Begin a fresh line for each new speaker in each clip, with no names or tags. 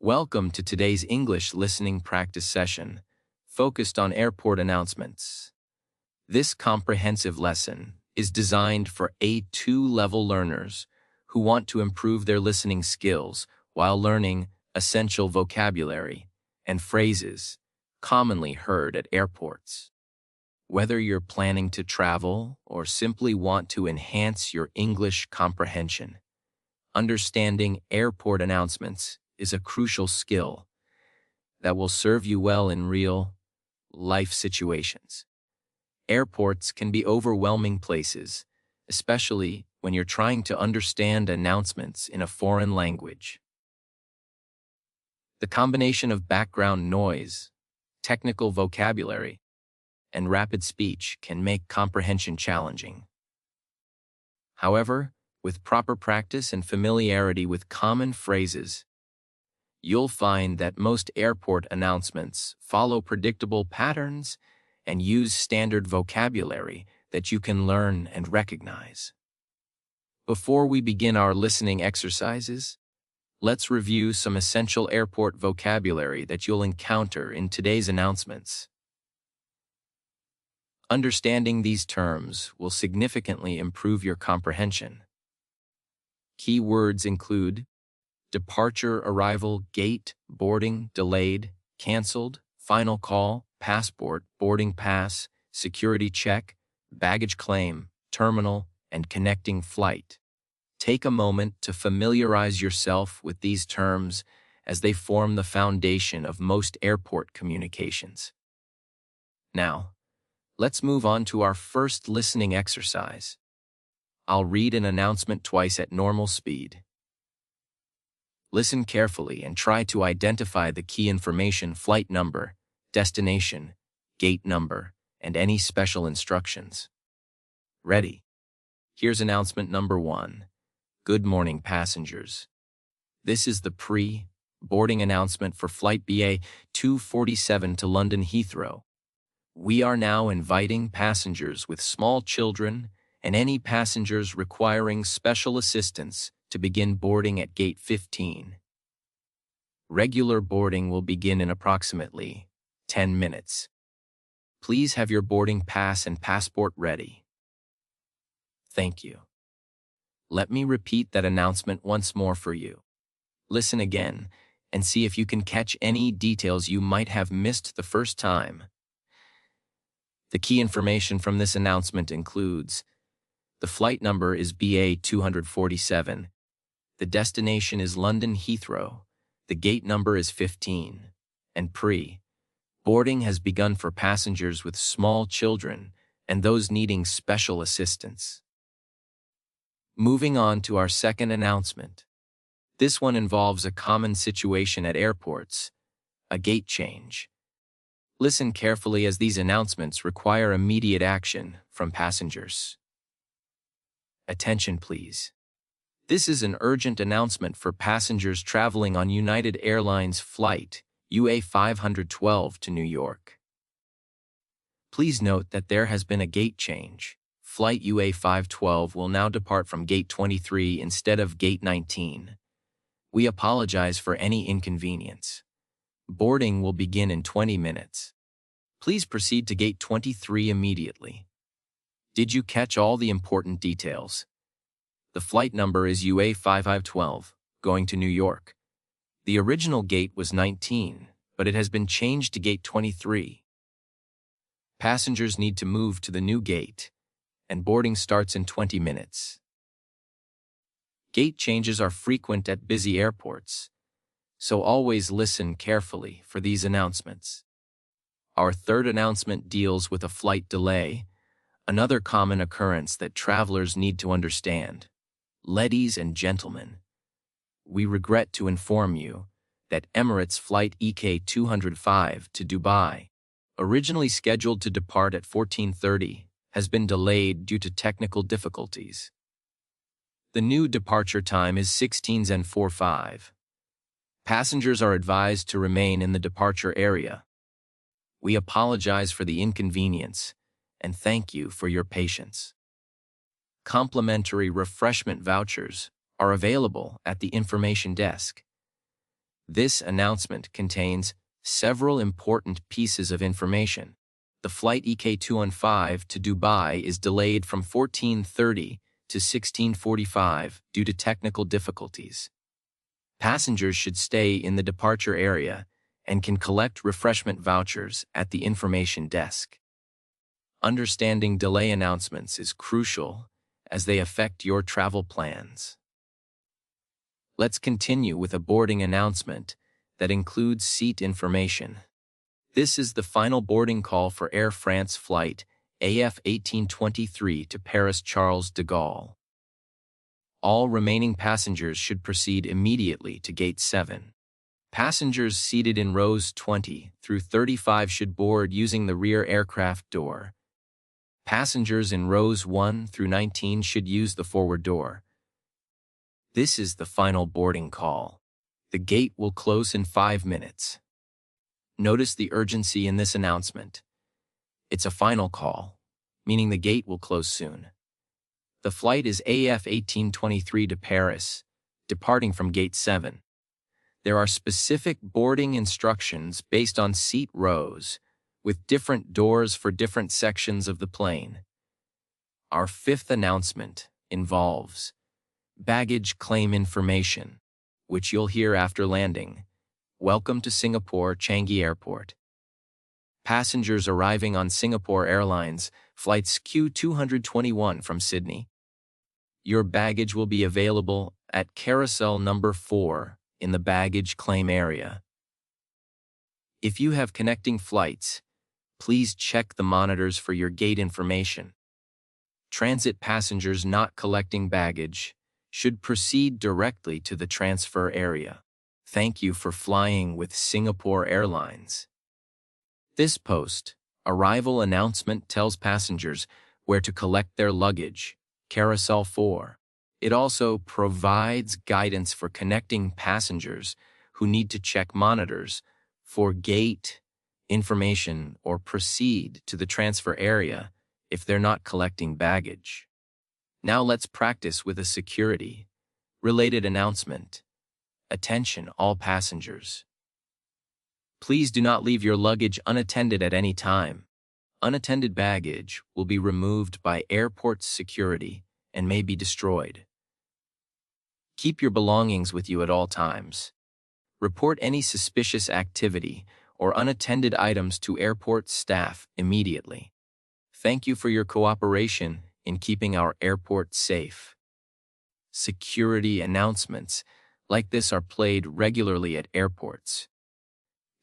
Welcome to today's English listening practice session, focused on airport announcements. This comprehensive lesson is designed for A2 level learners who want to improve their listening skills while learning essential vocabulary and phrases commonly heard at airports. Whether you're planning to travel or simply want to enhance your English comprehension, understanding airport announcements is a crucial skill that will serve you well in real-life situations. Airports can be overwhelming places, especially when you're trying to understand announcements in a foreign language. The combination of background noise, technical vocabulary, and rapid speech can make comprehension challenging. However, with proper practice and familiarity with common phrases, you'll find that most airport announcements follow predictable patterns and use standard vocabulary that you can learn and recognize. Before we begin our listening exercises, let's review some essential airport vocabulary that you'll encounter in today's announcements. Understanding these terms will significantly improve your comprehension. Key words include departure, arrival, gate, boarding, delayed, canceled, final call, passport, boarding pass, security check, baggage claim, terminal, and connecting flight. Take a moment to familiarize yourself with these terms as they form the foundation of most airport communications. Now, let's move on to our first listening exercise. I'll read an announcement twice at normal speed. Listen carefully and try to identify the key information: flight number, destination, gate number, and any special instructions. Ready? Here's announcement number 1. Good morning, passengers. This is the pre-boarding announcement for flight BA 247 to London Heathrow. We are now inviting passengers with small children and any passengers requiring special assistance to begin boarding at Gate 15. Regular boarding will begin in approximately 10 minutes. Please have your boarding pass and passport ready. Thank you. Let me repeat that announcement once more for you. Listen again and see if you can catch any details you might have missed the first time. The key information from this announcement includes: the flight number is BA 247, the destination is London Heathrow, the gate number is 15, and pre-boarding has begun for passengers with small children and those needing special assistance. Moving on to our second announcement. This one involves a common situation at airports: a gate change. Listen carefully as these announcements require immediate action from passengers. Attention, please. This is an urgent announcement for passengers traveling on United Airlines flight UA 512 to New York. Please note that there has been a gate change. Flight UA 512 will now depart from Gate 23 instead of Gate 19. We apologize for any inconvenience. Boarding will begin in 20 minutes. Please proceed to Gate 23 immediately. Did you catch all the important details? The flight number is UA 5512, going to New York. The original gate was 19, but it has been changed to Gate 23. Passengers need to move to the new gate, and boarding starts in 20 minutes. Gate changes are frequent at busy airports, so always listen carefully for these announcements. Our third announcement deals with a flight delay, another common occurrence that travelers need to understand. Ladies and gentlemen, we regret to inform you that Emirates Flight EK 205 to Dubai, originally scheduled to depart at 14:30, has been delayed due to technical difficulties. The new departure time is 16:45. Passengers are advised to remain in the departure area. We apologize for the inconvenience and thank you for your patience. Complimentary refreshment vouchers are available at the information desk. This announcement contains several important pieces of information. The flight EK215 to Dubai is delayed from 14:30 to 16:45 due to technical difficulties. Passengers should stay in the departure area and can collect refreshment vouchers at the information desk. Understanding delay announcements is crucial as they affect your travel plans. Let's continue with a boarding announcement that includes seat information. This is the final boarding call for Air France flight AF 1823 to Paris Charles de Gaulle. All remaining passengers should proceed immediately to Gate 7. Passengers seated in rows 20 through 35 should board using the rear aircraft door. Passengers in rows 1 through 19 should use the forward door. This is the final boarding call. The gate will close in 5 minutes. Notice the urgency in this announcement. It's a final call, meaning the gate will close soon. The flight is AF 1823 to Paris, departing from Gate 7. There are specific boarding instructions based on seat rows, with different doors for different sections of the plane. Our fifth announcement involves baggage claim information, which you'll hear after landing. Welcome to Singapore Changi Airport. Passengers arriving on Singapore Airlines flights Q221 from Sydney. Your baggage will be available at carousel number 4 in the baggage claim area. If you have connecting flights, please check the monitors for your gate information. Transit passengers not collecting baggage should proceed directly to the transfer area. Thank you for flying with Singapore Airlines. This post-arrival announcement tells passengers where to collect their luggage, Carousel 4. It also provides guidance for connecting passengers who need to check monitors for gate information or proceed to the transfer area if they're not collecting baggage. Now let's practice with a security-related announcement. Attention all passengers. Please do not leave your luggage unattended at any time. Unattended baggage will be removed by airport security and may be destroyed. Keep your belongings with you at all times. Report any suspicious activity or unattended items to airport staff immediately. Thank you for your cooperation in keeping our airport safe. Security announcements like this are played regularly at airports.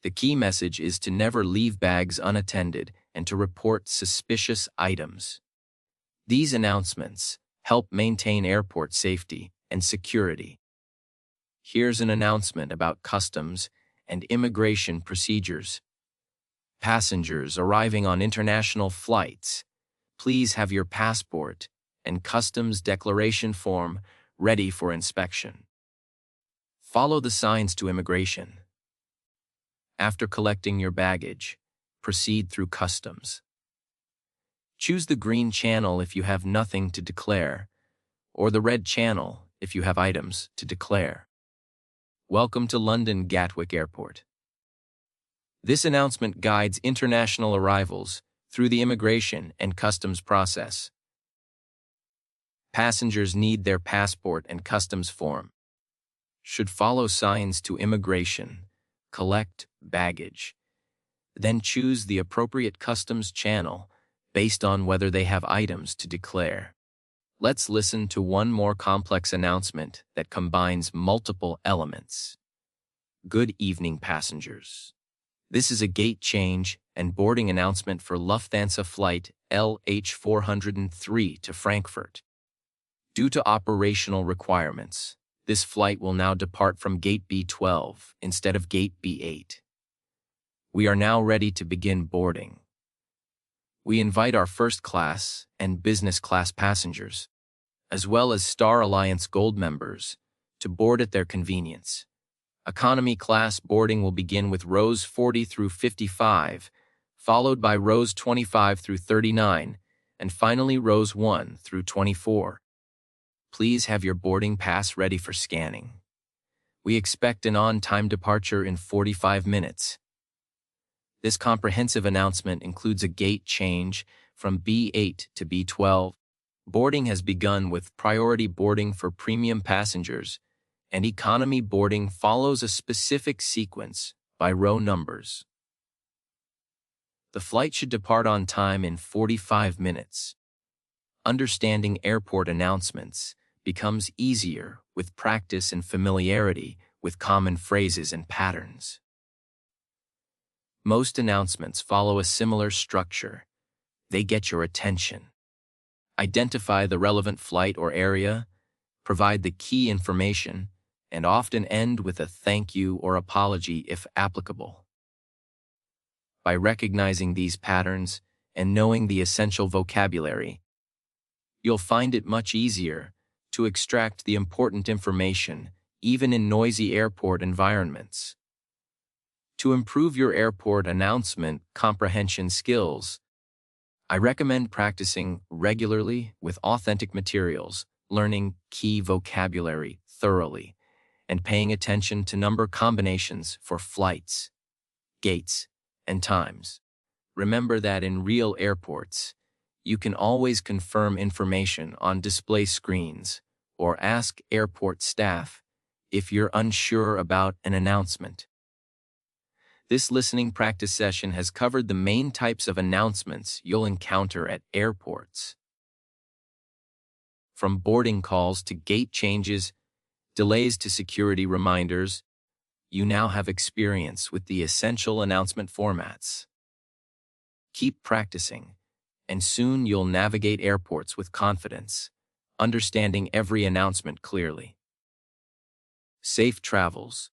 The key message is to never leave bags unattended and to report suspicious items. These announcements help maintain airport safety and security. Here's an announcement about customs and immigration procedures. Passengers arriving on international flights, please have your passport and customs declaration form ready for inspection. Follow the signs to immigration. After collecting your baggage, proceed through customs. Choose the green channel if you have nothing to declare, or the red channel if you have items to declare. Welcome to London Gatwick Airport. This announcement guides international arrivals through the immigration and customs process. Passengers need their passport and customs form. Should follow signs to immigration, collect baggage, then choose the appropriate customs channel based on whether they have items to declare. Let's listen to one more complex announcement that combines multiple elements. Good evening, passengers. This is a gate change and boarding announcement for Lufthansa flight LH403 to Frankfurt. Due to operational requirements, this flight will now depart from Gate B12 instead of Gate B8. We are now ready to begin boarding. We invite our first class and business class passengers, as well as Star Alliance Gold members, to board at their convenience. Economy class boarding will begin with rows 40 through 55, followed by rows 25 through 39, and finally rows 1 through 24. Please have your boarding pass ready for scanning. We expect an on-time departure in 45 minutes. This comprehensive announcement includes a gate change from B8 to B12. Boarding has begun with priority boarding for premium passengers, and economy boarding follows a specific sequence by row numbers. The flight should depart on time in 45 minutes. Understanding airport announcements becomes easier with practice and familiarity with common phrases and patterns. Most announcements follow a similar structure. They get your attention. Identify the relevant flight or area, provide the key information, and often end with a thank you or apology if applicable. By recognizing these patterns and knowing the essential vocabulary, you'll find it much easier to extract the important information even in noisy airport environments. To improve your airport announcement comprehension skills, I recommend practicing regularly with authentic materials, learning key vocabulary thoroughly, and paying attention to number combinations for flights, gates, and times. Remember that in real airports, you can always confirm information on display screens or ask airport staff if you're unsure about an announcement. This listening practice session has covered the main types of announcements you'll encounter at airports. From boarding calls to gate changes, delays to security reminders, you now have experience with the essential announcement formats. Keep practicing, and soon you'll navigate airports with confidence, understanding every announcement clearly. Safe travels,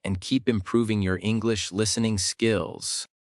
and keep improving your English listening skills.